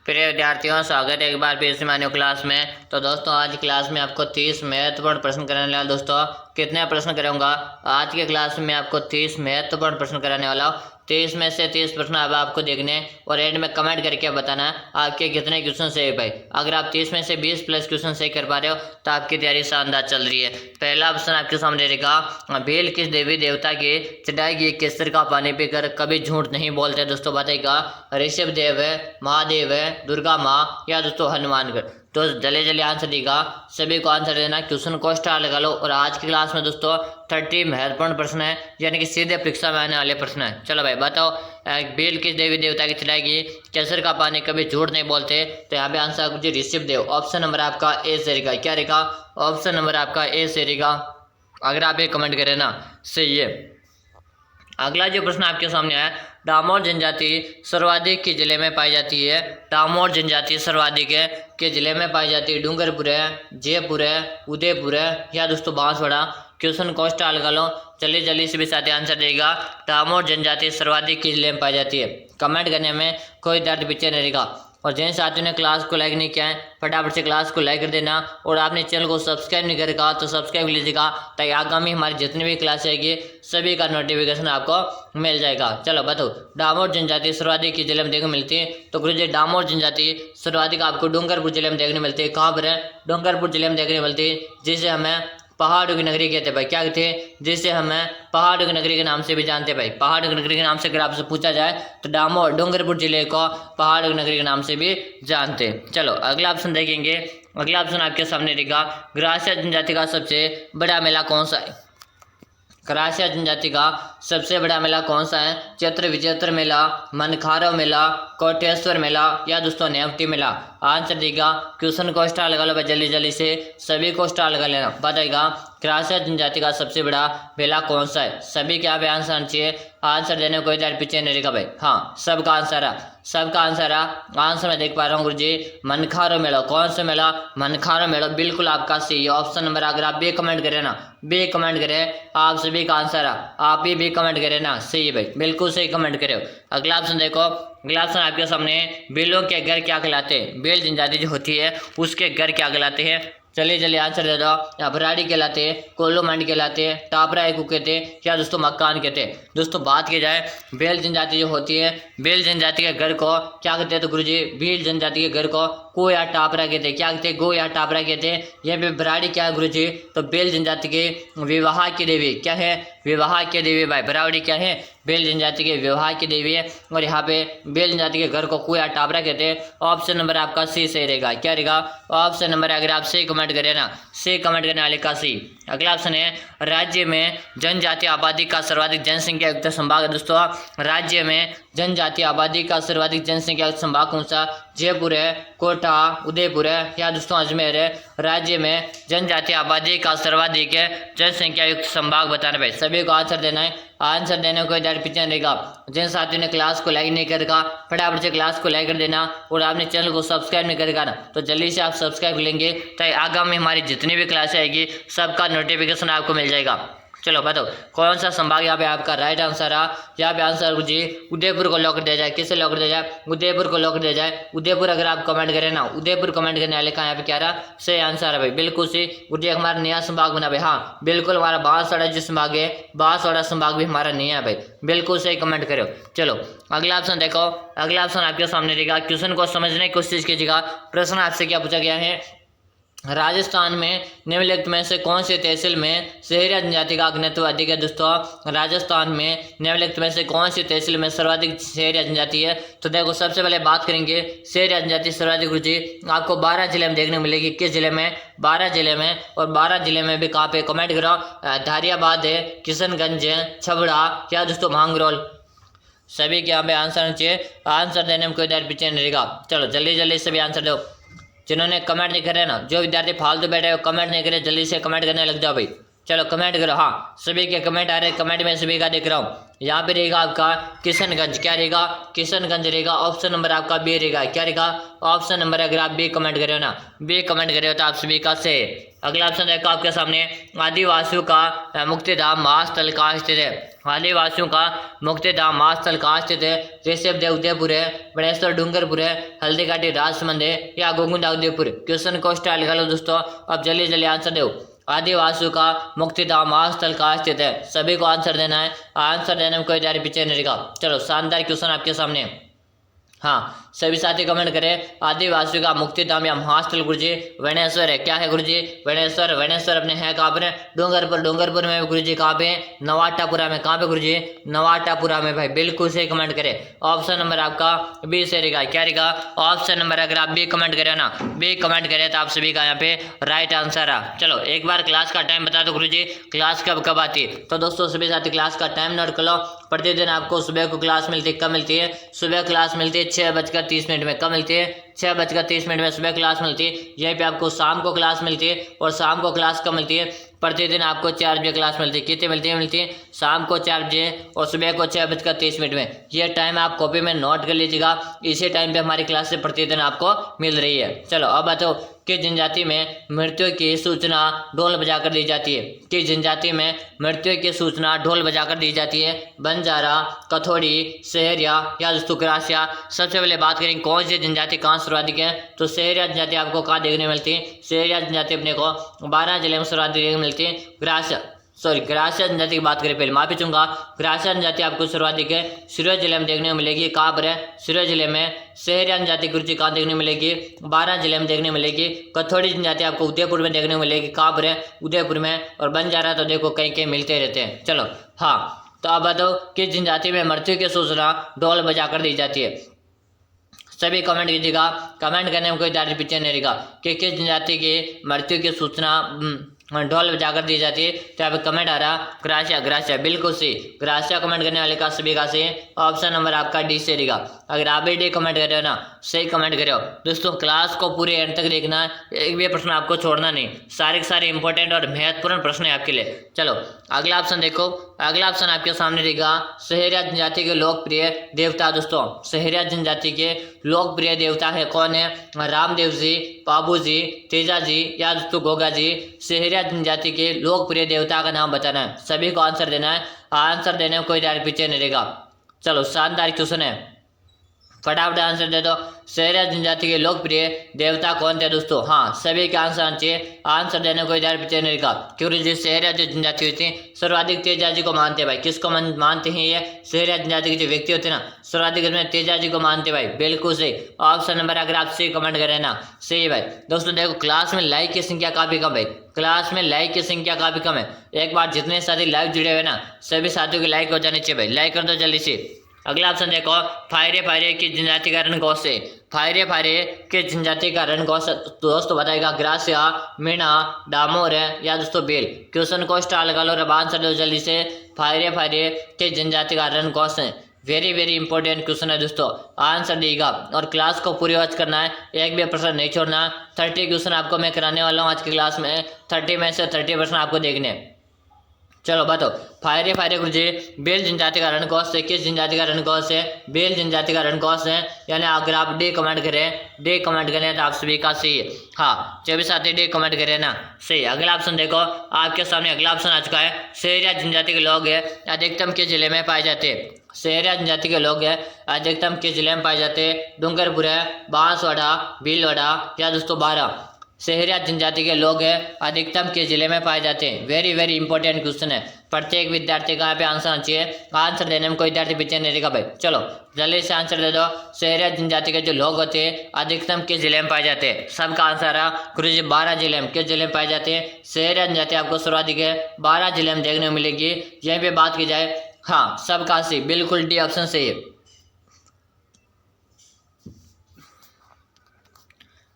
प्रिय विद्यार्थियों, स्वागत है एक बार फिर से मान्य क्लास में। तो दोस्तों, आज क्लास में आपको 30 महत्वपूर्ण प्रश्न कराने वाला। दोस्तों, कितने प्रश्न करूंगा आज के क्लास में? आपको 30 महत्वपूर्ण प्रश्न कराने वाला हूँ। 30 में से 30 प्रश्न अब आपको देखने और एंड में कमेंट करके बताना आपके कितने क्वेश्चन सही भाई। अगर आप 30 में से 20 प्लस क्वेश्चन सही कर पा रहे हो तो आपकी तैयारी शानदार चल रही है। पहला ऑप्शन आपके सामने रहेगा, भील किस देवी देवता की चढ़ाई की केसर का पानी पीकर कभी झूठ नहीं बोलते? दोस्तों बताइएगा, ऋषभ देव है, महादेव है, दुर्गा माँ या दोस्तों हनुमानगढ़? तो जल्दी आंसर देगा, सभी को आंसर देना, क्वेश्चन को स्टार लगा लो। और आज की क्लास में दोस्तों 30 महत्वपूर्ण प्रश्न है, यानी कि सीधे परीक्षा में आने वाले प्रश्न है। चलो भाई बताओ, भील किस देवी देवता की चढ़ाई की केसर का पानी कभी झूठ नहीं बोलते? तो यहाँ पे आंसर आपको ऋषभ देव। ऑप्शन नंबर आपका ए से रहेगा। क्या रहेगा? ऑप्शन नंबर आपका ए से रहेगा। अगर आप ये कमेंट करें ना, सही है। अगला जो प्रश्न आपके सामने है, डामोर जनजाति सर्वाधिक के जिले में पाई जाती है? डामोर जनजाति सर्वाधिक के जिले में पाई जाती है? डूंगरपुर है, जयपुर है, उदयपुर है या दोस्तों बांसवाड़ा? क्वेश्चन को स्टार लगा लो, जल्दी से भी साथ आंसर देगा। डामोर जनजाति सर्वाधिक के जिले में पाई जाती है। कमेंट करने में कोई दर्द पीछे नहीं रहेगा। और जिन साथियों ने क्लास को लाइक नहीं किया है, फटाफट से क्लास को लाइक कर देना। और आपने चैनल को सब्सक्राइब नहीं करेगा तो सब्सक्राइब कर लीजिएगा, ताकि आगामी हमारी जितनी भी क्लास आएगी सभी का नोटिफिकेशन आपको मिल जाएगा। चलो बताओ, डामोर जनजाति सर्वाधिक के जिले में देखने मिलती है? तो गुरुजी, डामोर जनजाति सर्वाधिक आपको डूंगरपुर जिले में देखने मिलती है। कहाँ पर है? डूंगरपुर जिले में देखने मिलती है, जिसे हमें पहाड़ों की नगरी कहते हैं भाई। क्या कहते हैं? जिसे हमें पहाड़ों की नगरी के नाम से भी जानते हैं भाई। पहाड़ों की नगरी के नाम से अगर आपसे पूछा जाए तो डामोर डूंगरपुर जिले को पहाड़ों की नगरी के नाम से भी जानते हैं। चलो अगला ऑप्शन देखेंगे। अगला ऑप्शन आपके सामने रहेगा, ग्रासिया जनजाति का सबसे बड़ा मेला कौन सा है? ग्रासिया जनजाति का सबसे बड़ा मेला कौन सा है? चैत्र विजयत्र मेला, मनखारव मेला, कोटेश्वर मेला या दोस्तों नेवटी मेला? आंसर देगा, क्वेश्चन को स्टार लगा लो भाई, जल्दी से सभी को स्टार लगा लेना। बताएगा, ग्रासिया जनजाति का सबसे बड़ा मेला कौन सा है? सभी के यहाँ पे आंसर आना चाहिए। आंसर देने को कोई देर पीछे नहीं रहेगा भाई। हाँ, सबका आंसर है, सबका आंसर है। आंसर मैं देख पा रहा हूँ गुरुजी, मनखारव मेला। कौन सा मेला? मनखारव मेला। बिल्कुल आपका सही है ऑप्शन नंबर। अगर आप बी कमेंट करें ना, बी कमेंट करें, आप सभी का आंसर है। आप ही बी कमेंट करें ना, सही है भाई, बिल्कुल सही कमेंट करो। अगला ऑप्शन देखो, अगला ऑप्शन आपके सामने, बेलों के घर क्या कहलाते हैं? बेल जनजाति जो होती है उसके घर क्या कहलाते हैं? जल्दी आंसर दे दो। या भराड़ी कहलाते हैं, कोल्लो मंडी कहलाते हैं, टापरा एकू कहते हैं या दोस्तों मकान कहते हैं? दोस्तों बात की जाए, बेल जनजाति जो होती है, बेल जनजाति के घर को क्या कहते हैं? तो गुरुजी, बेल जनजाति के घर को को या टापरा कहते हैं। क्या कहते हैं? गो या टापरा कहते हैं। यहाँ पे भराड़ी क्या है गुरुजी? तो बेल जनजाति के विवाह की देवी। क्या है? विवाह की देवी भाई। भराड़ी क्या है? बेल जनजाति के विवाह की देवी है। और यहाँ पे बेल जनजाति के घर को को या टापरा कहते हैं। ऑप्शन नंबर आपका सी सही रहेगा। क्या रहेगा? ऑप्शन नंबर, अगर आप सही कमेंट करें ना, सही कमेंट करने वाले का सी। अगला ऑप्शन है, राज्य में जनजातीय आबादी का सर्वाधिक जनसंख्या युक्त संभाग है? दोस्तों, राज्य में जनजातीय आबादी का सर्वाधिक जनसंख्या युक्त संभाग कौन सा? जयपुर है, कोटा, उदयपुर है या दोस्तों अजमेर है? राज्य में जनजातीय आबादी का सर्वाधिक जनसंख्या युक्त संभाग बताना भाई। सभी को आंसर देना है। आंसर देने को इधर पीछे रहेगा। जिन साथियों ने क्लास को लाइक नहीं करेगा, फटाफट से क्लास को लाइक कर देना। और आपने चैनल को सब्सक्राइब नहीं करेगा ना, तो जल्दी से आप सब्सक्राइब कर लेंगे, ताकि आगामी हमारी जितनी भी क्लास आएगी सबका नोटिफिकेशन आपको मिल जाएगा। चलो बताओ, कौन सा संभाग यहाँ पे आपका राइट आंसर है? यहाँ पे आंसर जी, उदयपुर को लॉक कर दिया जाए। किसे लॉक कर दिया जाए? उदयपुर को लॉक कर दिया जाए। उदयपुर अगर आप कमेंट करें ना, उदयपुर कमेंट करने वाले का यहाँ पे क्या रहा? सही आंसर है भाई, बिल्कुल सही। गुरुजी, हमारा नया संभाग बना भाई। हाँ बिल्कुल, हमारा बांसवाड़ा जो संभाग है, बांसवाड़ा संभाग भी हमारा नया है भाई। बिल्कुल सही कमेंट करो। चलो अगला ऑप्शन देखो। अगला ऑप्शन आपके सामने रहेगा, क्वेश्चन को समझने की कोशिश कीजिएगा। प्रश्न आपसे क्या पूछा गया है? राजस्थान में निम्नलिखित में से कौन सी तहसील में शहरी जनजाति का घनत्व अधिक है? दोस्तों, राजस्थान में निम्नलिखित में से कौन सी तहसील में सर्वाधिक शहरी जनजाति है? तो देखो, सबसे पहले बात करेंगे शहरी जनजाति सर्वाधिक रुचि आपको 12 जिले में देखने मिलेगी। किस जिले में? 12 जिले में। और 12 जिले में भी कहाँ पे? कमेंट करो। धारियाबाद है, किशनगंज है, छबड़ा या दोस्तों भांगरोल? सभी के यहाँ पे आंसर चाहिए। आंसर देने में कोई देर पीछे नहीं रहेगा। चलो जल्दी सभी आंसर दो। जिन्होंने कमेंट नहीं करे ना, जो विद्यार्थी फालतू बैठे हो कमेंट नहीं करे, जल्दी से कमेंट करने लग जाओ भाई। चलो कमेंट करो। हाँ, सभी के कमेंट आ रहे, कमेंट में सभी का दिख रहा हूँ। यहाँ पे रहेगा आपका किशनगंज। क्या रहेगा? किशनगंज रहेगा। ऑप्शन नंबर आपका बी रहेगा। क्या रहेगा? ऑप्शन नंबर, अगर आप बी कमेंट करे हो ना, बी कमेंट करे हो तो आप सभी का सही है। अगला ऑप्शन देखो आपके सामने, आदिवासियों का मुक्तिधाम महास्थल कहाँ स्थित है? आदिवासियों का मुक्ति धाम महास्थल कहाँ स्थित है? ऋषभ देव उदयपुर है, बनेश्वर डूंगरपुर है, हल्दी घाटी राजसमंद है या गोगुंडा उदयपुर। क्वेश्चन को स्टाइल लगा लो दोस्तों, अब जल्दी जल्दी आंसर दो। आदिवासियों का मुक्ति धाम महास्थल कहाँ स्थित है? सभी को आंसर देना है, आंसर देने में कोई देरी पीछे नहीं रहेगा। चलो शानदार क्वेश्चन आपके सामने। हाँ सभी साथी कमेंट करें, आदिवासियों का मुक्ति धाम या महास्थल गुरुजी वनेश्वर है। क्या है गुरुजी? वनेश्वर। वनेश्वर अपने है कहाँ पर? डूंगरपुर। डूंगरपुर में गुरुजी कहाँ पे? नवाटापुरा में। कहाँ पे गुरुजी? नवाटापुरा में भाई, बिल्कुल सही कमेंट करें। ऑप्शन नंबर आपका बी से रहेगा। क्या रहेगा? ऑप्शन नंबर अगर आप बी कमेंट करें ना, बी कमेंट करें तो आप सभी का यहाँ पे राइट आंसर है। चलो एक बार क्लास का टाइम बता दो गुरुजी, क्लास कब कब आती है? तो दोस्तों सभी साथी क्लास का टाइम नोट कर लो। प्रतिदिन आपको सुबह को क्लास मिलती है। कब मिलती है? सुबह क्लास मिलती है 6:30 में। कब मिलती है? 6:30 में सुबह क्लास मिलती है। यहीं पे आपको शाम को क्लास मिलती है, और शाम को क्लास कब मिलती है? प्रतिदिन आपको 4 बजे क्लास मिलती है। कितने मिलती है? शाम को 4 बजे और सुबह को 6:30 में। ये टाइम आप कॉपी में नोट कर लीजिएगा। इसी टाइम पे हमारी क्लासें प्रतिदिन आपको मिल रही है। चलो अब बताओ कि जनजाति में मृत्यु की सूचना ढोल बजाकर दी जाती है? कि जनजाति में मृत्यु की सूचना ढोल बजाकर दी जाती है? बंजारा, कथोड़ी, सहरिया या दोस्तों ग्रासिया। सबसे पहले बात करें कौन सी जनजाति कहाँ सर्वाधिक है, तो सहरिया जनजाति आपको कहाँ देखने मिलती है? सहरिया जनजाति अपने को 12 जिले में सर्वाधिक देखने मिलती है। ग्रासिया जनजाति की बात करें, पहले माफी चाहूंगा, ग्रासिया जनजाति आपको सर्वाधिक है सिरोही जिले में देखने को मिलेगी। कहाँ पर है? सिरोही जिले में। सहरिया जनजाति गुरुजी कहाँ देखने को मिलेगी? 12 जिले में देखने को मिलेगी। कथोड़ी जनजाति आपको उदयपुर में देखने को मिलेगी। कहाँ पर है? उदयपुर में। और बंजारा तो देखो कहीं कहीं मिलते रहते हैं। चलो हाँ, तो अब बताओ कि जनजाति में मृत्यु की सूचना ढोल बजाकर दी जाती है? सभी कमेंट कीजिएगा, कमेंट करने में कोई दारी पीछे नहीं रहेगा कि किस जनजाति की मृत्यु की सूचना ढोल बजाकर दी जाती है। तो यहाँ पे कमेंट आ रहा ग्रासिया। ग्रासिया बिल्कुल सही, ग्रासिया कमेंट करने वाले का सभी का सही। ऑप्शन नंबर आपका डी से रहेगा। अगर आप भी डी कमेंट कर रहे हो ना, सही कमेंट कर रहे हो दोस्तों, क्लास को पूरे एंड तक देखना है, एक भी प्रश्न आपको छोड़ना नहीं। सारे के सारे इंपॉर्टेंट और महत्वपूर्ण प्रश्न है आपके लिए। चलो अगला ऑप्शन देखो, अगला ऑप्शन आपके सामने रहेगा सहरिया जनजाति के लोकप्रिय देवता। दोस्तों सहरिया जनजाति के लोकप्रिय देवता है कौन है? रामदेव जी, बाबू जी, तेजा जी या दोस्तों गोगा जी। सहरिया जनजाति के लोकप्रिय देवता का नाम बताना है, सभी को आंसर देना है, आंसर देने में कोई दार पीछे नहीं रहेगा। चलो शानदार क्वेश्चन है, फटाफट आंसर दे दो। सहरिया जनजाति के लोकप्रिय देवता कौन थे दोस्तों? हाँ सभी के आंसर आना चाहिए, आंसर देने को इधर पीछे नहीं रहेगा। क्योंकि जो सहरिया जो जनजाति होती है सर्वाधिक तेजा जी को मानते हैं भाई। किसको मानते हैं? ये सहरिया जनजाति के जो व्यक्ति होते हैं ना, सर्वाधिक में तेजा जी को मानते भाई। बिल्कुल सही, ऑप्शन नंबर अगर आप सही कमेंट करें ना, सही भाई। दोस्तों देखो क्लास में लाइक की संख्या काफी कम है, क्लास में लाइक की संख्या काफी कम है। एक बार जितने साथी लाइव जुड़े हुए ना, सभी साथियों की लाइक हो जानी चाहिए भाई, लाइक कर दो जल्दी से। अगला ऑप्शन देखो, फायरे फायरे की जनजाति का रण कौन से? फायरे फायरे के जनजाति का रण कौन सा दोस्तों बताएगा? ग्रासिया, मीणा, डामोर है या दोस्तों बेल। क्वेश्चन को स्टार लगा लो और अब आंसर दो जल्दी से। फायरे फायरे के जनजाति का रण कौन से? वेरी वेरी इंपॉर्टेंट क्वेश्चन है दोस्तों, आंसर देगा और क्लास को पूरी वॉच करना है, एक भी प्रश्न नहीं छोड़ना। 30 क्वेश्चन आपको मैं कराने वाला हूँ आज की क्लास में, 30 में से 30 प्रश्न आपको देखने। चलो बताओ, फायरे फायरे गुरुजी बेल जनजाति का रण कौन से? किस जनजाति का रण कौन से? बेल जनजाति का रण कौन से? यानी अगर आप डी कमेंट करें, डी कमेंट करें तो आप सभी का सही है। हाँ जो भी साथी डी कमेंट करें ना, सही। अगला ऑप्शन देखो, आपके सामने अगला ऑप्शन आ चुका है। सहरिया जनजाति के लोग है अधिकतम किस जिले में पाए जाते हैं? सहरिया जनजाति के लोग है अधिकतम किस जिले में पाए जाते हैं? डूंगरपुर है, बांसवाड़ा, भीलवाड़ा या दोस्तों बारा। सहरिया जनजाति के लोग हैं अधिकतम किस जिले में पाए जाते हैं? वेरी वेरी इंपॉर्टेंट क्वेश्चन है, प्रत्येक विद्यार्थी का यहाँ पे आंसर आना चाहिए, आंसर देने में कोई विद्यार्थी पीछे नहीं रहेगा भाई। चलो जल्दी से आंसर दे दो। सहरिया जनजाति के जो लोग होते हैं अधिकतम किस जिले में पाए जाते हैं? सबका आंसर है गुरुजी 12 जिले में। किस जिले में पाए जाते हैं? सहरिया जनजाति आपको सर्वाधिक है 12 जिले में देखने को मिलेगी। यहीं पे बात की जाए, हाँ सबका सही, बिल्कुल डी ऑप्शन सही है।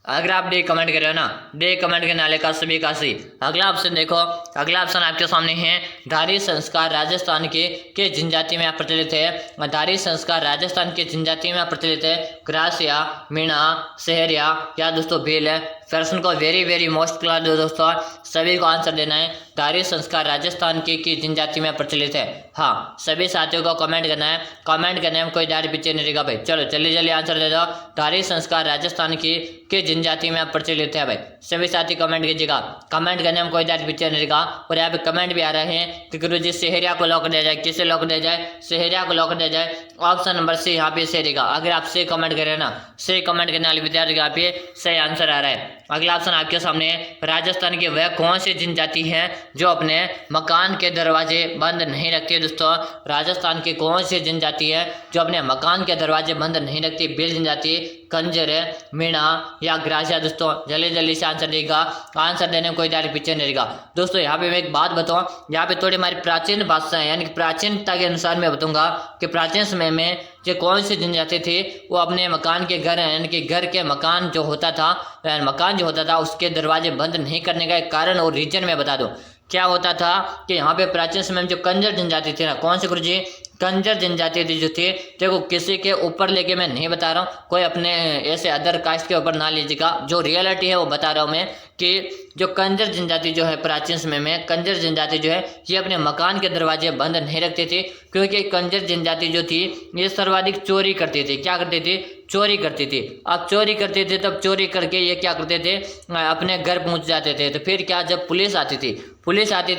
अगर आप डी कमेंट कर रहे हो ना, डी कमेंट करने वाले का सभी का सही। अगला ऑप्शन देखो, अगला ऑप्शन आपके सामने है धारी संस्कार राजस्थान के जनजाति में प्रचलित है। धारी संस्कार राजस्थान के जनजाति में प्रचलित है। ग्रासिया, मीणा, सहरिया या दोस्तों भील है। प्रश्न को वेरी वेरी मोस्ट क्लियर दो दोस्तों, सभी को आंसर देना है। धारी संस्कार राजस्थान की जनजाति में प्रचलित है। हाँ सभी साथियों को कमेंट करना है, कमेंट करने में कोई दारी पीछे नहीं रहेगा भाई। चलो जल्दी जल्दी आंसर दे दो। धारी संस्कार राजस्थान की जनजाति में प्रचलित है भाई। सभी साथी कमेंट कीजिएगा, कमेंट करने में कोई दारी पीछे नहीं रहेगा, और यहाँ पे कमेंट भी आ रहे हैं कि गुरुजी सेहरिया को लॉक दिया जाए, किसे लॉक दिया जाए, सेहरिया को लॉक दिया जाए। ऑप्शन नंबर सी यहाँ पे सही रहेगा। अगर आप सही कमेंट करें ना, सही कमेंट करने वाले विद्यार्थी का यहाँ पे सही आंसर आ रहा है। अगला ऑप्शन आपके सामने है, राजस्थान की वह कौन सी जनजाति है जो अपने मकान के दरवाजे बंद नहीं रखती है। दोस्तों राजस्थान की कौन सी जनजाति है जो अपने मकान के दरवाजे बंद नहीं रखती? भील जनजाति, कंजर, मीणा या ग्रासिया। दोस्तों जल्दी जल्दी से आंसर देगा, आंसर देने में कोई डायरेक्ट पीछे नहीं रहेगा। दोस्तों यहाँ पे मैं एक बात बताऊँ, यहाँ पे थोड़ी हमारी प्राचीन भाषाएं यानी कि प्राचीनता के अनुसार मैं बताऊंगा कि प्राचीन समय में जो कौन सी जनजाति थी वो अपने मकान के घर यानी कि घर के मकान जो होता था उसके दरवाजे बंद नहीं करने का एक कारण और रीजन मैं बता दूं। क्या होता था कि यहाँ पे प्राचीन समय में जो कंजर जनजाति थी ना, कौन से गुरुजी? कंजर जनजाति जो थी, देखो किसी के ऊपर लेके मैं नहीं बता रहा हूँ, कोई अपने ऐसे अदर कास्ट के ऊपर ना लीजिएगा, जो रियलिटी है वो बता रहा हूँ मैं कि जो कंजर जनजाति जो है प्राचीन समय में कंजर जनजाति जो है ये अपने मकान के दरवाजे बंद नहीं रखते थे, क्योंकि कंजर जनजाति जो थी ये सर्वाधिक चोरी करती थी। क्या करती थी? चोरी करती थी। अब चोरी करते थे तब चोरी करके ये क्या करते थे? अपने घर पहुंच जाते थे। तो फिर क्या, जब पुलिस आती थी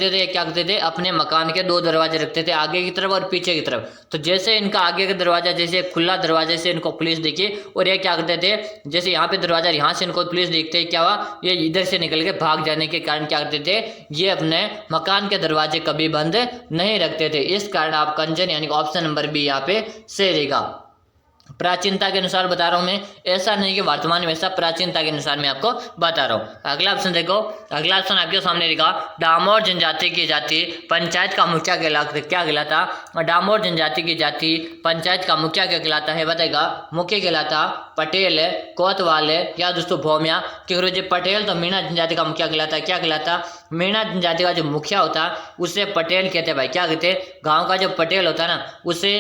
तो ये क्या करते थे? अपने मकान के दो दरवाजे रखते थे, आगे की तरफ और पीछे की तरफ। तो जैसे इनका आगे का दरवाजा जैसे खुला दरवाजे से इनको पुलिस देखी और ये क्या करते थे, जैसे यहाँ पे दरवाजा, यहाँ से इनको पुलिस देखते, क्या हुआ, ये इधर से निकल के भाग जाने के कारण क्या करते थे, ये अपने मकान के दरवाजे कभी बंद नहीं रखते थे। इस कारण आप कंजन यानी ऑप्शन नंबर बी यहाँ पे सही रहेगा। प्राचीनता के अनुसार बता रहा हूं मैं, ऐसा नहीं कि वर्तमान में, ऐसा प्राचीनता के अनुसार मैं आपको बता रहा हूं। अगला ऑप्शन देखो, अगला ऑप्शन आपके सामने लिखा, डामोर जनजाति की जाति पंचायत का मुखिया क्या कहलाता? डामोर जनजाति की जाति पंचायत का मुखिया क्या कहलाता है? बताएगा। मुखिया कहलाता पटेल है, कोतवाल है या दोस्तों भौमिया। कि गुरुजी पटेल तो मीणा जनजाति का मुखिया कहलाता है। क्या कहलाता? मीणा जनजाति का जो मुखिया होता है उसे पटेल कहते हैं भाई। क्या कहते? गाँव का जो पटेल होता है ना उसे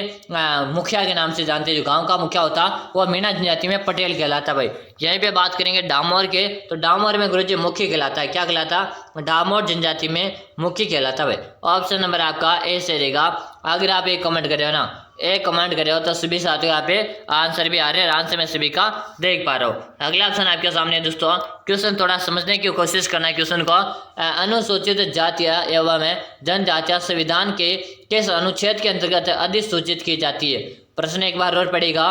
मुखिया के नाम से जानते हैं। जो गाँव का मुखिया होता वो मीणा जनजाति में पटेल कहलाता भाई। यहीं पे बात करेंगे डामोर के, तो डामोर में गुरुजी मुखी कहलाता है। क्या कहलाता? डामोर जनजाति में मुखी कहलाता भाई। ऑप्शन नंबर आपका ए से रहेगा। अगर आप एक कमेंट कर रहे हो ना, एक कमेंट कर रहे हो तो सभी साथियों यहाँ पे आंसर भी आ रहे हैं, आंसर मैं सभी का देख पा रहा हूँ। अगला ऑप्शन आपके सामने दोस्तों, क्वेश्चन थोड़ा समझने की कोशिश करना है क्वेश्चन को। अनुसूचित जातियां एवं जनजातियां संविधान के किस अनुच्छेद के अंतर्गत अधिसूचित की जाती है? प्रश्न एक बार और पड़ेगा।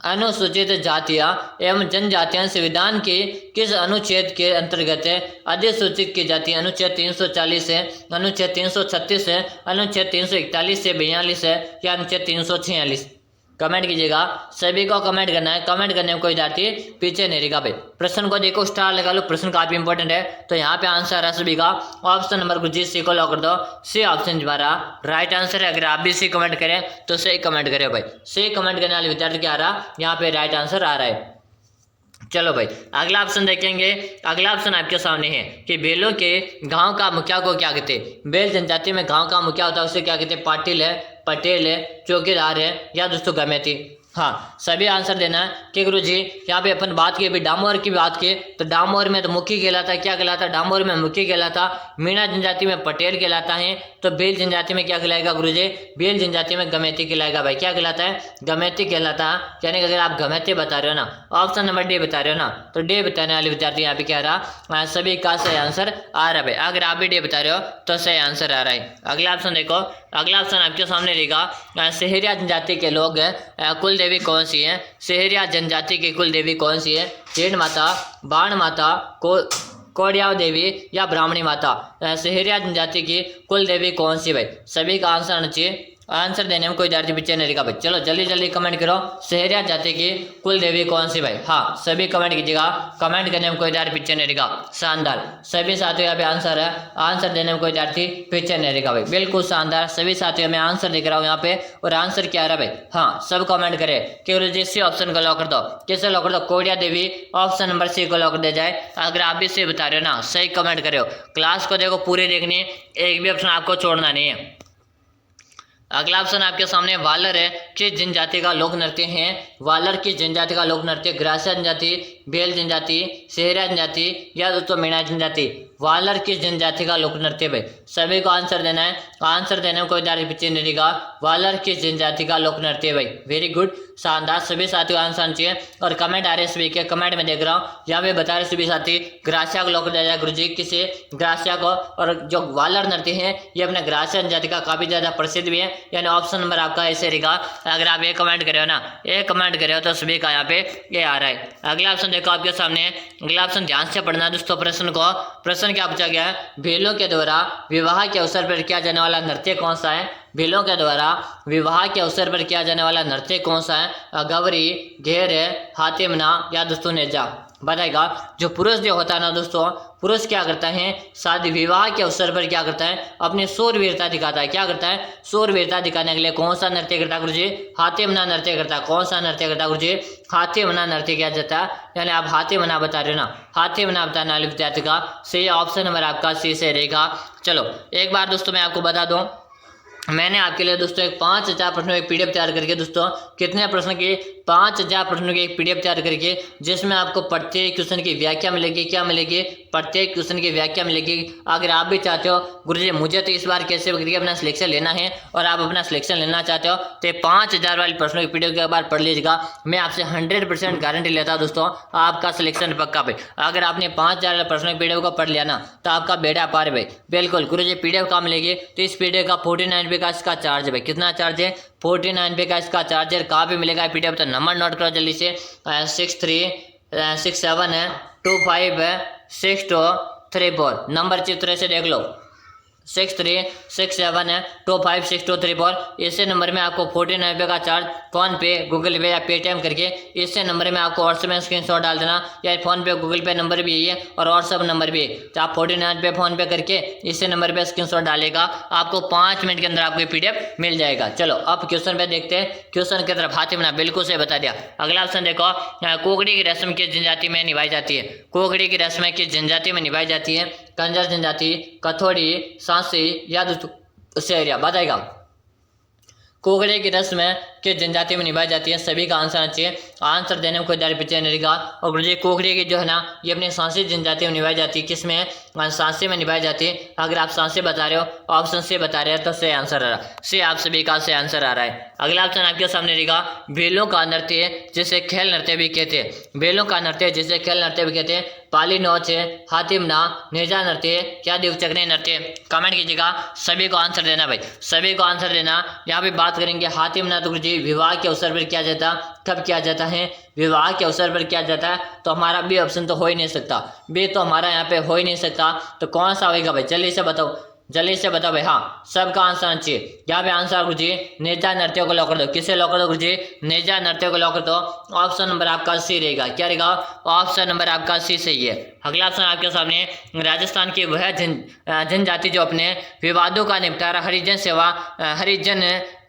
अनुसूचित जातियां एवं जनजातियां संविधान के किस अनुच्छेद के अंतर्गत अधिसूचित की जाती है? अनुच्छेद 340 है, अनुच्छेद 336 है, अनुच्छेद 341 से 42 है या अनुच्छेद 346? कमेंट कीजिएगा, सभी को कमेंट करना है। कमेंट करने में कोई विद्यार्थी पीछे नहीं रहेगा भाई। प्रश्न को देखो, स्टार लगा लो, प्रश्न काफी इंपॉर्टेंट है। तो यहाँ पे आंसर है सभी का ऑप्शन नंबर को जी सी को लॉक कर दो। सी ऑप्शन द्वारा राइट आंसर है। अगर आप भी सी कमेंट करें तो सही कमेंट करें भाई। सही कमेंट करने वाले विद्यार्थी क्या आ रहा, यहाँ पे राइट आंसर आ रहा है। चलो भाई अगला ऑप्शन देखेंगे। अगला ऑप्शन आपके सामने है कि बेलों के गांव का मुखिया को क्या कहते हैं? बेल जनजाति में गांव का मुखिया होता है उसे क्या कहते हैं? पाटिल है, पटेल है, चौकीदार है या दोस्तों गमेती। हाँ सभी आंसर देना है कि गुरुजी यहाँ पे अपन बात की, अभी डामोर की बात की तो डामोर में तो मुखी कहलाता है। क्या कहलाता? डामोर में मुखी कहलाता। मीणा जनजाति में पटेल कहलाता है। तो बेल जनजाति में क्या कहलाएगा गुरुजी? बेल जनजाति में गमेती कहलाएगा भाई। क्या कहलाता है? गमेती कहलाता है। यानी कि अगर आप गमेती बता रहे हो ना, ऑप्शन नंबर डी बता रहे हो ना, तो डी बताने वाले विद्यार्थी यहाँ पे क्या रहा, सभी का सही आंसर आ रहा है। अगर आप भी डी बता रहे हो तो सही आंसर आ रहा है। अगला ऑप्शन देखो, अगला ऑप्शन आपके सामने रहेगा, सेहरिया जनजाति के लोग कुल देवी कौन सी है? सेहरिया जनजाति की कुल देवी कौन सी है? चीड़ माता, बाण माता, कोड़ियाव देवी या ब्राह्मणी माता? सेहरिया जनजाति की कुल देवी कौन सी भाई? सभी का आंसर आना चाहिए। आंसर देने में कोई विद्यार्थी पीछे नहीं रहेगा भाई। चलो जल्दी जल्दी कमेंट करो, सेहरिया जाति की कुल देवी कौन सी भाई? हाँ सभी कमेंट कीजिएगा। कमेंट करने में कोई विद्यार्थी पीछे नहीं रहेगा। शानदार, सभी साथियों यहाँ पे आंसर है। आंसर देने में कोई विद्यार्थी पीछे नहीं रहेगा भाई। बिल्कुल शानदार, सभी साथियों में आंसर देख रहा हूँ यहाँ पे। और आंसर क्या आ रहा है भाई? हाँ सब कमेंट करे केवल जिस ऑप्शन को लॉक कर दो। किसे लॉक कर दो? कोड़िया देवी, ऑप्शन नंबर सी को लॉक कर दिया जाए। अगर आप भी सही बता रहे हो ना, सही कमेंट करे हो। क्लास को देखो पूरी देखनी है, एक भी ऑप्शन आपको छोड़ना नहीं है। अगला ऑप्शन आपके सामने वालर है। किस जनजाति का लोक नृत्य है? वालर किस जनजाति का लोक नृत्य? ग्रासिया जनजाति, भेल जनजाति, सेहरा जनजाति या दोस्तों मीणा जनजाति। वालर किस जनजाति का लोक नृत्य है? सभी को आंसर देना है। आंसर देने में कोई दारी पीछे नहीं रहेगा। वालर किस जनजाति का लोक नृत्य है भाई? वेरी गुड, शानदार। सभी साथियों आंसर आना चाहिए। और कमेंट आ रहे सभी के, कमेंट में देख रहा हूँ यहाँ पे बता रहे सभी साथी ग्रासिया को लोक नृत्य गुरुजी, किसे? ग्रासिया को। और जो वालर नृत्य है ये अपने ग्रासिया जनजाति का काफी ज्यादा प्रसिद्ध भी है, यानी ऑप्शन नंबर आपका ऐसे रहेगा। अगर आप एक कमेंट करे हो ना, एक कमेंट करे हो तो सभी का यहाँ पे ये आ रहा है। अगला ऑप्शन देखो आपके सामने, अगला ऑप्शन ध्यान से पढ़ना दोस्तों प्रश्न को। प्रश्न क्या पूछा गया है? भेलों के द्वारा विवाह के अवसर पर किया जाने वाला नृत्य कौन सा है? भेलों के द्वारा विवाह के अवसर पर किया जाने वाला नृत्य कौन सा है? गवरी, घेर, हातिमना या दोस्तों नेजा? बताएगा। जो पुरुष जो होता है ना दोस्तों, पुरुष क्या करता है? शादी विवाह के अवसर पर क्या करता है? अपनी शूरवीरता दिखाता है। क्या करता है? शूरवीरता दिखाने के लिए कौन सा नृत्य करता है गुरुजी? हातिमना नृत्य करता है। कौन सा नृत्य करता है गुरुजी? हातिमना नृत्य किया जाता है। यानी आप हातिमना बता रहे हो ना, हातिमना बताने वाले विद्यार्थी का सही ऑप्शन नंबर आपका सी से रहेगा। चलो एक बार दोस्तों मैं आपको बता दूं, मैंने आपके लिए दोस्तों एक 5000 प्रश्नों की पीडीएफ तैयार करके दोस्तों, कितने प्रश्न की? 5000 प्रश्नों की एक पीडीएफ तैयार करके, जिसमें आपको प्रत्येक क्वेश्चन की व्याख्या मिलेगी। क्या मिलेगी? प्रत्येक क्वेश्चन की व्याख्या मिलेगी। अगर आप भी चाहते हो गुरुजी मुझे तो इस बार कैसे करके अपना सिलेक्शन लेना है, और आप अपना सिलेक्शन लेना चाहते हो तो 5000 वाली प्रश्नों की पीडीएफ एक बार पढ़ लीजिएगा। मैं आपसे 100% गारंटी लेता हूं दोस्तों आपका सिलेक्शन पक्का पे। अगर आपने 5000 प्रश्नों की पीडीएफ को पढ़ लिया ना तो आपका बेड़ा पार भाई। बिल्कुल गुरुजी पीडीएफ कहाँ मिलेगी? तो इस पीडीएफ का 49 रुपये का इसका चार्ज है भाई। कितना चार्ज है? 49 रुपये का इसका चार्जर। कहाँ पे मिलेगा पीडीएफ? तो नंबर नोट करो जल्दी से, 6367625624 नंबर चित्र से देख लो, 6367256234। इसी नंबर में आपको 49 रुपये का चार्ज फोन पे, गूगल पे या पेटीएम करके इसी नंबर में आपको व्हाट्सएप में स्क्रीनशॉट डाल देना, या फोन पे गूगल पे नंबर भी यही है और व्हाट्सएप नंबर भी है। तो आप 49 रुपये फोन पे करके इसी नंबर पे स्क्रीनशॉट डालेगा, आपको 5 मिनट के अंदर आपको पीडीएफ मिल जाएगा। चलो अब क्वेश्चन पे देखते हैं। क्वेश्चन की तरफ हातिमना बिल्कुल से बता दिया। अगला ऑप्शन देखो, कोगड़ी की रस्म किस जनजाति में निभाई जाती है? कोगड़ी की रस्म किस जनजाति में निभाई जाती है? कंजर जनजाति, कथोड़ी, सांसी या सेहरिया? बताएगा। कोगड़े की रस्म किस जनजाति में निभाई जाती है? सभी का आंसर आना चाहिए। आंसर देने में कोई दारी पीछे नहीं रहेगा। और गुरुजी कोगड़े की जो है ना ये अपनी सांसी जनजाति में निभाई जाती है। किसमें? सांसी में निभाई जाती है। अगर आप सांसी बता रहे हो, ऑप्शन से बता रहे हो तो सही आंसर आ रहा है। सी आप सभी का सही आंसर आ रहा है। अगला ऑप्शन आपके सामने रहेगा, भेलों का नृत्य जिसे खेल नृत्य भी कहते हैं। भेलों का नृत्य जिसे खेल नृत्य भी कहते हैं। पाली नौच है, हातिमना, नेजा नृत्य, क्या दिवचक्री नृत्य? कमेंट कीजिएगा। सभी को आंसर देना भाई, सभी को आंसर देना। यहाँ पे बात करेंगे हातिमना तो गुरुजी विवाह के अवसर पर किया जाता। कब किया जाता है? विवाह के अवसर पर किया जाता है। तो हमारा बी ऑप्शन तो हो ही नहीं सकता, बी तो हमारा यहाँ पे हो ही नहीं सकता। तो कौन सा होगा भाई? जल्दी से बताओ, जल्दी से बताओ भाई। हाँ सबका आंसर आना चाहिए। यहाँ पे आंसर गुरुजी नेजा नृत्य को लॉक कर दो। किसे लॉक कर दो गुरुजी? नेजा नृत्य को लॉक कर दो। ऑप्शन नंबर आपका सी रहेगा। क्या रहेगा? ऑप्शन नंबर आपका सी सही है। अगला ऑप्शन आपके सामने, राजस्थान की वह जनजाति जो अपने विवादों का निपटारा हरिजन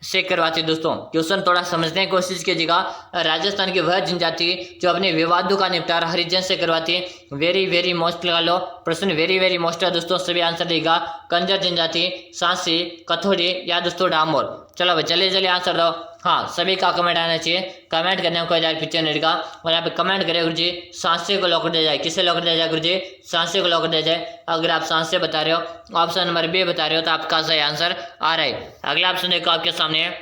से करवाती। दोस्तों क्वेश्चन थोड़ा समझने की कोशिश कीजिएगा। राजस्थान की वह जनजाति जो अपने विवादों का निपटारा हरिजन से करवाती है। वेरी मोस्ट लगा लो, प्रश्न वेरी मोस्ट है दोस्तों। सभी आंसर देगा। कंजर जनजाति, सांसी, कथोड़ी या दोस्तों डामोर? चलो भाई जल्दी आंसर दो। हाँ सभी का कमेंट आना चाहिए। कमेंट करने में कोई जाए पीछे नहीं रहेगा। और यहाँ पे कमेंट करें गुरुजी सांसी को लॉक दिया जाए। किसे लॉक दिया जाए गुरुजी? सांसी को लॉक दिया जाए। अगर आप सांसी बता रहे हो, ऑप्शन नंबर बी बता रहे हो तो आपका सही आंसर आ रहा है। अगला ऑप्शन देखो आपके सामने,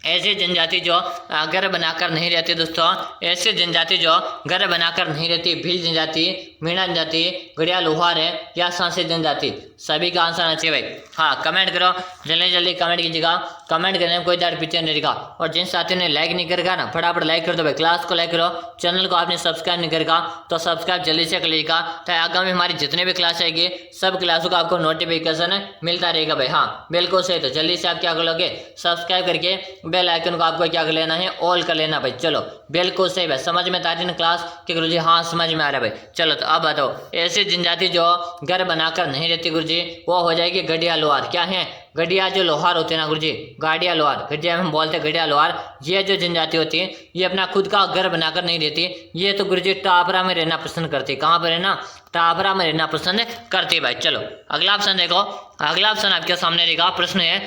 ऐसी जनजाति जो घर बनाकर नहीं रहती। दोस्तों ऐसी जनजाति जो घर बनाकर नहीं रहती। भील जनजाति, मीणा जनजाति, गड़िया लोहार है या सांसी जनजाति? सभी का आंसर आना चाहिए भाई। हाँ कमेंट करो, जल्दी कमेंट कीजिएगा। कमेंट करने में कोई दाड़ पीछे नहीं रहेगा। और जिन साथियों ने लाइक नहीं करेगा ना फटाफट लाइक कर दो भाई। क्लास को लाइक करो, चैनल को आपने सब्सक्राइब नहीं करेगा तो सब्सक्राइब जल्दी से कर लीजिएगा। तो आगामी हमारी जितने भी क्लास आएगी सब क्लासों का आपको नोटिफिकेशन मिलता रहेगा भाई। हाँ बिल्कुल सही। तो जल्दी से आप क्या करोगे? सब्सक्राइब करके बेल आइकन को आपको क्या कर लेना है? ऑल कर लेना भाई। चलो बिल्कुल सही भाई। समझ में आ रही ना क्लास कि गुरुजी? हाँ समझ में आ रहा है भाई। चलो तो अब बताओ, ऐसी जनजाति जो घर बनाकर नहीं रहती गुरुजी वो हो जाएगी गड़िया लोहार। क्या है? गड़िया जो लोहार होते हैं ना गुरुजी, गाड़िया लोहार, गड़िया हम बोलते हैं गड़िया लोहार। ये जो जनजाति होती है ये अपना खुद का घर बनाकर नहीं रहती। ये तो गुरुजी टापरा में रहना पसंद करती। कहाँ पर रहना? टापरा में रहना पसंद करती भाई। चलो अगला ऑप्शन देखो। अगला ऑप्शन आपके सामने रहेगा। प्रश्न है,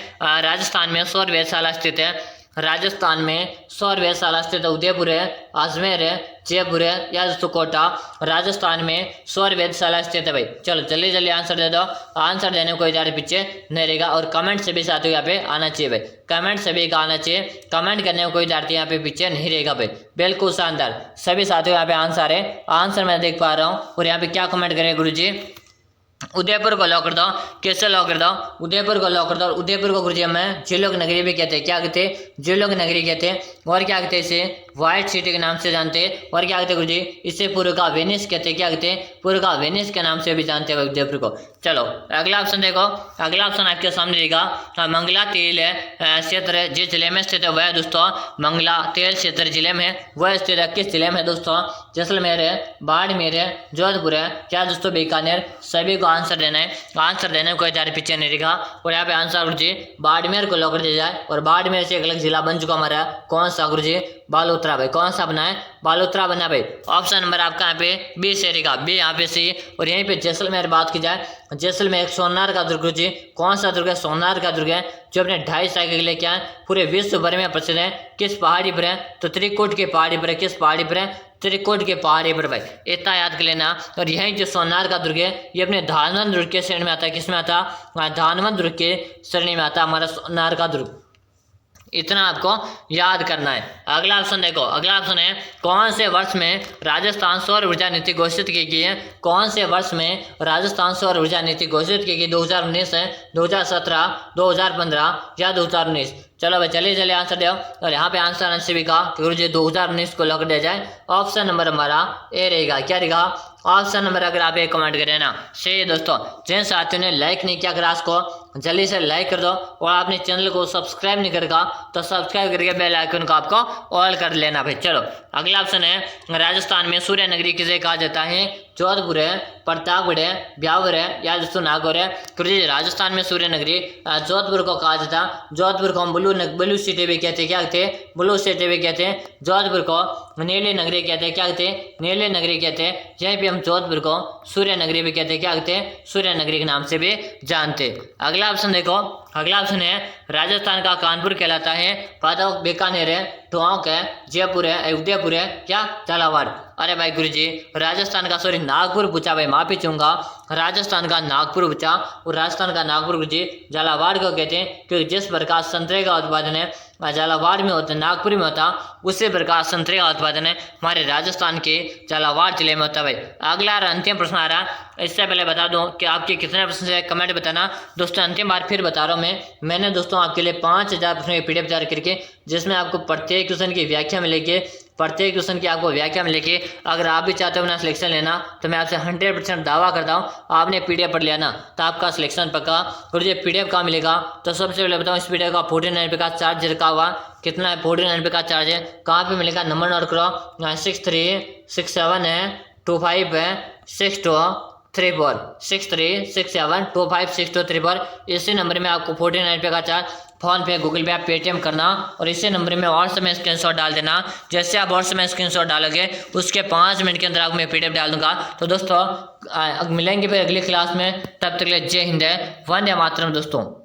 राजस्थान में सौर वेधशाला स्थित है। राजस्थान में सौर वेधशाला स्थित उदयपुर है, अजमेर है, जयपुर है या दोस्तों कोटा। राजस्थान में सौर वेधशाला स्थित है भाई। चलो जल्दी जल्दी आंसर दे दो। आंसर देने को कोई ज़्यादा पीछे नहीं रहेगा और कमेंट से भी साथियों यहाँ पे आना चाहिए भाई। कमेंट सभी का आना चाहिए, कमेंट करने को कोई विद्यार्थी यहाँ पे पीछे नहीं रहेगा भाई। बिल्कुल शानदार, सभी साथियों यहाँ पे आंसर है। आंसर मैं देख पा रहा हूँ और यहाँ पे क्या कमेंट करें गुरुजी, उदयपुर को लॉक कर दो। कैसे लॉक कर दो? उदयपुर को लॉक कर दो। उदयपुर को गुरुजी हमें झीलों की नगरी भी कहते हैं। क्या कहते हैं? झीलों की नगरी कहते हैं। और क्या कहते हैं? इसे व्हाइट सिटी के नाम से जानते हैं। और क्या कहते हैं गुरुजी? इसे पूर्व का वेनिस कहते हैं। क्या कहते हैं? पूर्व का वेनिस के नाम से भी जानते हैं उदयपुर को। चलो अगला ऑप्शन देखो। अगला ऑप्शन आपके सामने रहेगा मंगला तेल क्षेत्र जिस जिले में स्थित है वह दोस्तों मंगला तेल क्षेत्र जिले में है। वह स्थित है किस जिले में दोस्तों? जैसलमेर है, बाड़मेर है, जोधपुर है क्या दोस्तों बीकानेर। सभी को आंसर देना है। आंसर देने को कोई ज़्यादा पीछे नहीं रहेगा। और यहाँ पे आंसर गुरुजी बाड़मेर को लॉक कर दिया जाए। और बाड़मेर से एक अलग जिला बन चुका हमारा, कौन सा गुरुजी? बालोतरा भाई। कौन सा बना है? बालोतरा बना भाई। ऑप्शन नंबर आपका यहाँ पे बी से रहेगा, बी यहाँ पे सी। और यहीं पे जैसलमेर बात की जाए, जैसलमेर एक सोनार का दुर्ग गुरुजी। कौन सा दुर्ग है? सोनार का दुर्ग है जो अपने 2.5 साइकिल के लिए क्या है पूरे विश्व भर में प्रसिद्ध है। किस पहाड़ी पर है? तो त्रिकुट के पहाड़ी पर है। किस पहाड़ी पर है? त्रिकुट के पहाड़ी पर भाई। इतना याद कर लेना। और यही जो सोनार का दुर्ग है ये अपने धानवंत दुर्ग के श्रेणी में आता है। किस में आता? धानवंत दुर्ग के श्रेणी में आता है हमारा सोनार का दुर्ग। इतना आपको याद करना है। अगला ऑप्शन देखो। अगला ऑप्शन है कौन से वर्ष में राजस्थान सौर ऊर्जा नीति घोषित की गई है? कौन से वर्ष में राजस्थान सौर ऊर्जा नीति घोषित की गई? 2019 है, 2017, 2015 या 2019। चलो भाई चलिए चलिए आंसर दो। और यहाँ पे आंसर आने से भी कहा कि गुरुजी 2019 को लॉक दिया जाए। ऑप्शन नंबर हमारा ए रहेगा। क्या रहेगा? ऑप्शन नंबर अगर आप एक कमेंट करें ना सही है दोस्तों। जिन साथियों ने लाइक नहीं किया क्लास को जल्दी से लाइक कर दो। और आपने चैनल को सब्सक्राइब नहीं करेगा तो सब्सक्राइब करके बेल आइकन को आपको ऑल कर लेना भाई। चलो अगला ऑप्शन है राजस्थान में सूर्य नगरी किसे कहा जाता है? जोधपुर है, प्रतापगढ़ है, ब्यावर है या दोस्तों नागौर है। गुरुजी राजस्थान में सूर्य नगरी जोधपुर को कहा जाता है। जोधपुर को हम ब्लू सिटी भी कहते हैं। क्या कहते हैं? ब्लू सिटी भी कहते हैं। जोधपुर को नीली नगरी कहते हैं। क्या कहते हैं? नीली नगरी कहते हैं। यहीं पे हम जोधपुर को सूर्य नगरी भी कहते हैं। क्या कहते हैं? सूर्य नगरी के नाम से भी जानते हैं। अगला ऑप्शन देखो। अगला ऑप्शन है राजस्थान का कानपुर कहलाता है। बताओ बीकानेर है, टोंक है, जयपुर है, उदयपुर है क्या झालावाड़। अरे भाई गुरुजी राजस्थान का सॉरी नागपुर पूछा भाई, माफी चाहूंगा। राजस्थान का नागपुर पूछा और राजस्थान का नागपुर गुरुजी झालावाड़ को कहते हैं क्योंकि जिस प्रकार संतरे का उत्पादन है झालावाड़ में होता है, नागपुर में होता, उसी प्रकार संतरे का उत्पादन है हमारे राजस्थान के झालावाड़ जिले में होता है भाई। अगला अंतिम प्रश्न आ रहा है। इससे पहले बता दूं कि आपके कितने प्रश्न से कमेंट बताना दोस्तों। अंतिम बार फिर बता रहा हूं मैंने दोस्तों आपके लिए 5000 प्रश्नों की पीडीएफ तैयार करके जिसमें आपको प्रत्येक क्वेश्चन की व्याख्या मिलेगी। प्रत्येक क्वेश्चन की आपको व्याख्या मिलेगी। अगर आप भी चाहते हो ना सिलेक्शन लेना तो मैं आपसे 100% दावा करता हूँ आपने पीडीएफ पढ़ लिया ना तो आपका सिलेक्शन पक्का। और ये पीडीएफ कहाँ मिलेगा? तो सबसे पहले बताऊँ इस पीडीएफ का 49 रुपये का चार्ज रखा हुआ। कितना है? 49 रुपये का चार्ज है। कहाँ पे मिलेगा? नंबर नोट करो 6367 है 25 है 6234 6367256234। इसी नंबर में आपको 49 रुपये का चार्ज फोन पे, गूगल पे, पेटीएम करना और इसी नंबर में व्हाट्सएप में स्क्रीनशॉट डाल देना। जैसे आप व्हाट्सएप में स्क्रीनशॉट डालोगे उसके 5 मिनट के अंदर आपको मैं पीडीएफ डाल दूंगा। तो दोस्तों मिलेंगे फिर अगली क्लास में, तब तक के लिए जय हिंद, वंदे मातरम दोस्तों।